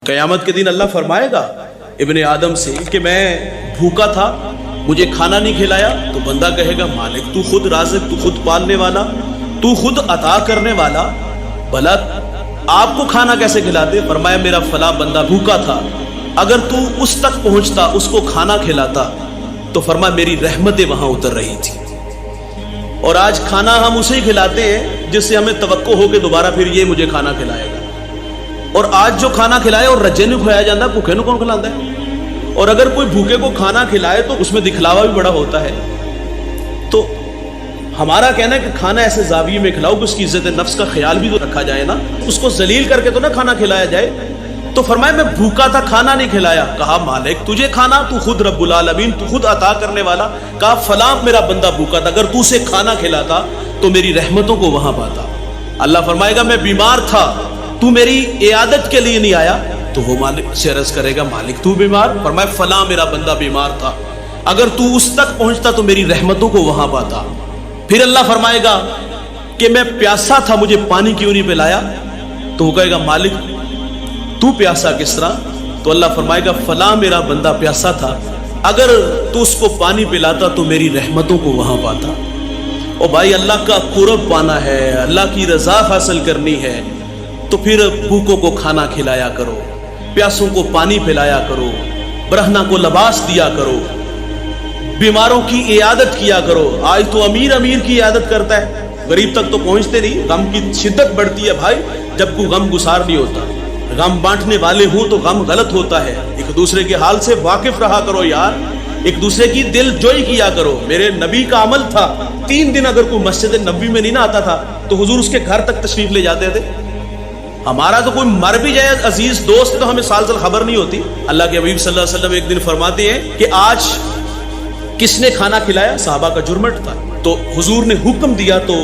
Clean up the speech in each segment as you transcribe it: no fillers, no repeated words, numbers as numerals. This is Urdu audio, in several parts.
قیامت کے دن اللہ فرمائے گا ابن آدم سے کہ میں بھوکا تھا، مجھے کھانا نہیں کھلایا، تو بندہ کہے گا مالک تو خود رازق، تو خود پالنے والا، تو خود عطا کرنے والا، بھلا آپ کو کھانا کیسے کھلاتے؟ فرمایا میرا فلاں بندہ بھوکا تھا، اگر تو اس تک پہنچتا، اس کو کھانا کھلاتا، تو فرمایا میری رحمتیں وہاں اتر رہی تھی۔ اور آج کھانا ہم اسے ہی کھلاتے ہیں جس سے ہمیں توقع ہو کہ دوبارہ پھر یہ مجھے کھانا کھلائے گا، اور آج جو کھانا کھلائے اور رجے نہیں کھلایا جاتا، بھوکے نو کون کھلاتا ہے؟ اور اگر کوئی بھوکے کو کھانا کھلائے تو اس میں دکھلاوا بھی بڑا ہوتا ہے۔ تو ہمارا کہنا ہے کہ کھانا ایسے زاویے میں کھلاؤ کہ اس کی عزت نفس کا خیال بھی تو رکھا جائے نا، اس کو ذلیل کر کے تو نہ کھانا کھلایا جائے۔ تو فرمایا میں بھوکا تھا، کھانا نہیں کھلایا، کہا مالک تجھے کھانا، تو خود رب العالمین، تو خود عطا کرنے والا، کہا فلاں میرا بندہ بھوکا تھا، اگر تو اسے کھانا کھلاتا تو میری رحمتوں کو وہاں پاتا۔ اللہ فرمائے گا میں بیمار تھا، تو میری عیادت کے لیے نہیں آیا، تو وہ مالک سے عرض کرے گا مالک تو بیمار؟ فرمایا فلاں میرا بندہ بیمار تھا، اگر تو اس تک پہنچتا تو میری رحمتوں کو وہاں پاتا۔ پھر اللہ فرمائے گا کہ میں پیاسا تھا، مجھے پانی کیوں نہیں پلایا؟ تو وہ کہے گا مالک تو پیاسا کس طرح؟ تو اللہ فرمائے گا فلاں میرا بندہ پیاسا تھا، اگر تو اس کو پانی پلاتا تو میری رحمتوں کو وہاں پاتا۔ اور بھائی اللہ کا قرب پانا ہے، اللہ کی رضا حاصل کرنی ہے، تو پھر بھوکوں کو کھانا کھلایا کرو، پیاسوں کو پانی پلایا کرو، برہنہ کو لباس دیا کرو، بیماروں کی عیادت کیا کرو۔ آج تو امیر کی عیادت کرتا ہے، غریب تک تو پہنچتے نہیں۔ غم کی شدت بڑھتی ہے بھائی جب کوئی غم گسار نہیں ہوتا، غم بانٹنے والے ہوں تو غم غلط ہوتا ہے۔ ایک دوسرے کے حال سے واقف رہا کرو یار، ایک دوسرے کی دل جوئی کیا کرو۔ میرے نبی کا عمل تھا، 3 دن اگر کوئی مسجد نبوی میں نہیں نہ آتا تھا تو حضور اس کے گھر تک تشریف لے جاتے تھے۔ ہمارا تو کوئی مر بھی جائے عزیز دوست تو ہمیں سال خبر نہیں ہوتی۔ اللہ کے حبیب صلی اللہ علیہ وسلم ایک دن فرماتے ہیں کہ آج کس نے کھانا کھلایا؟ صحابہ کا جرمٹ تھا، تو حضور نے حکم دیا تو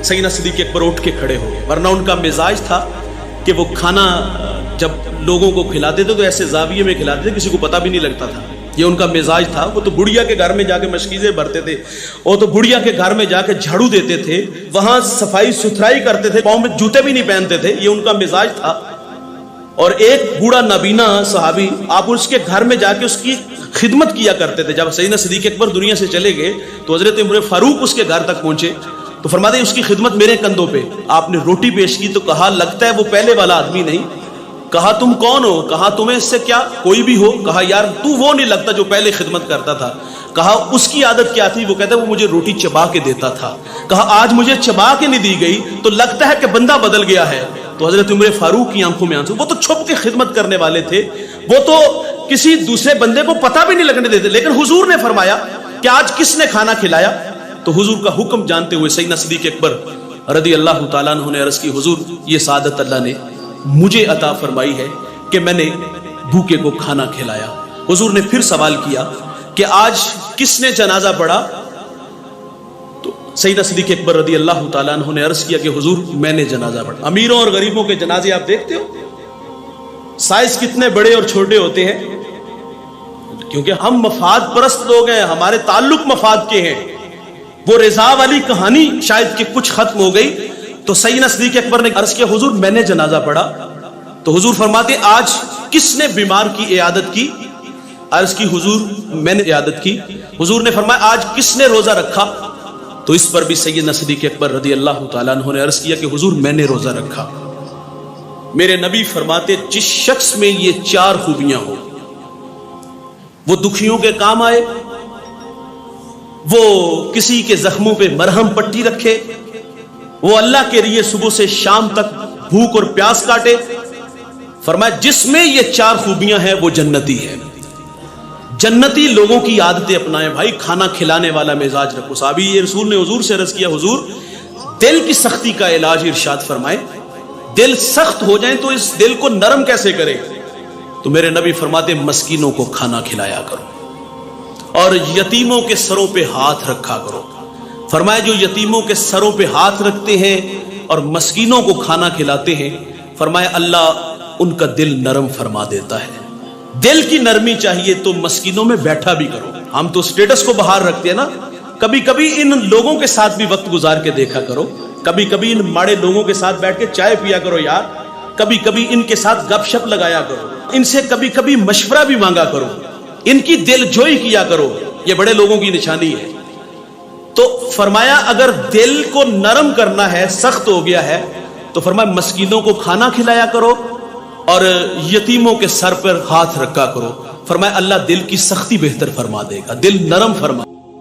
سیدنا صدیق اکبر اٹھ کے کھڑے ہو گئے، ورنہ ان کا مزاج تھا کہ وہ کھانا جب لوگوں کو کھلاتے تھے تو ایسے زاویے میں کھلاتے تھے کسی کو پتہ بھی نہیں لگتا تھا، یہ ان کا مزاج تھا۔ وہ تو بڑھیا کے گھر میں جا کے مشکیزیں بھرتے تھے، وہ تو بڑھیا کے گھر میں جا کے جھاڑو دیتے تھے، وہاں صفائی ستھرائی کرتے تھے، پاؤں میں جوتے بھی نہیں پہنتے تھے، یہ ان کا مزاج تھا۔ اور ایک بوڑھا نابینا صحابی، آپ اس کے گھر میں جا کے اس کی خدمت کیا کرتے تھے۔ جب سیدنا صدیق اکبر دنیا سے چلے گئے تو حضرت عمر فاروق اس کے گھر تک پہنچے تو فرماتے ہیں اس کی خدمت میرے کندھوں پہ، آپ نے روٹی پیش کی تو کہا لگتا ہے وہ پہلے والا آدمی نہیں۔ کہا تم کون ہو؟ کہا تمہیں اس سے کیا، کوئی بھی ہو؟ کہا یار تو وہ نہیں لگتا جو پہلے خدمت کرتا تھا۔ کہا اس کی عادت کیا تھی؟ وہ کہتا ہے وہ مجھے روٹی چبا کے دیتا تھا۔ کہا آج مجھے چبا کے نہیں دی گئی تو لگتا ہے کہ بندہ بدل گیا ہے۔ تو حضرت عمر فاروق کی آنکھوں میں آنسو، وہ تو چھپ کے خدمت کرنے والے تھے، وہ تو کسی دوسرے بندے کو پتہ بھی نہیں لگنے دیتے، لیکن حضور نے فرمایا کہ آج کس نے کھانا کھلایا؟ تو حضور کا حکم جانتے ہوئے سیدنا صدیق اکبر رضی اللہ تعالیٰ عنہ نے عرض کی حضور یہ سعادت اللہ نے مجھے عطا فرمائی ہے کہ میں نے بھوکے کو کھانا کھلایا۔ حضور نے پھر سوال کیا کہ آج کس نے جنازہ پڑھا؟ تو سیدنا صدیق اکبر رضی اللہ تعالیٰ عنہ نے عرض کیا کہ حضور میں نے جنازہ پڑھا۔ امیروں اور غریبوں کے جنازے آپ دیکھتے ہو سائز کتنے بڑے اور چھوٹے ہوتے ہیں، کیونکہ ہم مفاد پرست لوگ ہیں، ہمارے تعلق مفاد کے ہیں۔ وہ رضا والی کہانی شاید کہ کچھ ختم ہو گئی تو سیدنا صدیق اکبر نے عرض کیا حضور میں نے جنازہ پڑھا۔ تو حضور فرماتے آج کس نے بیمار کی عیادت کی؟ عرض کی حضور میں نے عیادت کی۔ حضور نے فرمایا آج کس نے روزہ رکھا؟ تو اس پر بھی سیدنا صدیق اکبر رضی اللہ تعالیٰ عنہ نے عرض کیا کہ حضور میں نے روزہ رکھا۔ میرے نبی فرماتے جس شخص میں یہ 4 خوبیاں ہو، وہ دکھیوں کے کام آئے، وہ کسی کے زخموں پہ مرہم پٹی رکھے، وہ اللہ کے لیے صبح سے شام تک بھوک اور پیاس کاٹے، فرمایا جس میں یہ 4 خوبیاں ہیں وہ جنتی ہے۔ جنتی لوگوں کی عادتیں اپنائیں بھائی، کھانا کھلانے والا مزاج رکھو۔ صحابی یہ رسول نے حضور سے عرض کیا حضور دل کی سختی کا علاج ارشاد فرمائے، دل سخت ہو جائیں تو اس دل کو نرم کیسے کرے؟ تو میرے نبی فرماتے مسکینوں کو کھانا کھلایا کرو اور یتیموں کے سروں پہ ہاتھ رکھا کرو۔ فرمایا جو یتیموں کے سروں پہ ہاتھ رکھتے ہیں اور مسکینوں کو کھانا کھلاتے ہیں، فرمایا اللہ ان کا دل نرم فرما دیتا ہے۔ دل کی نرمی چاہیے تو مسکینوں میں بیٹھا بھی کرو۔ ہم تو سٹیٹس کو باہر رکھتے ہیں نا، کبھی کبھی ان لوگوں کے ساتھ بھی وقت گزار کے دیکھا کرو، کبھی کبھی ان ماڑے لوگوں کے ساتھ بیٹھ کے چائے پیا کرو یار، کبھی کبھی ان کے ساتھ گپ شپ لگایا کرو، ان سے کبھی کبھی مشورہ بھی مانگا کرو، ان کی دل جوئی کیا کرو، یہ بڑے لوگوں کی نشانی ہے۔ تو فرمایا اگر دل کو نرم کرنا ہے، سخت ہو گیا ہے، تو فرمایا مسکینوں کو کھانا کھلایا کرو اور یتیموں کے سر پر ہاتھ رکھا کرو۔ فرمایا اللہ دل کی سختی بہتر فرما دے گا، دل نرم فرما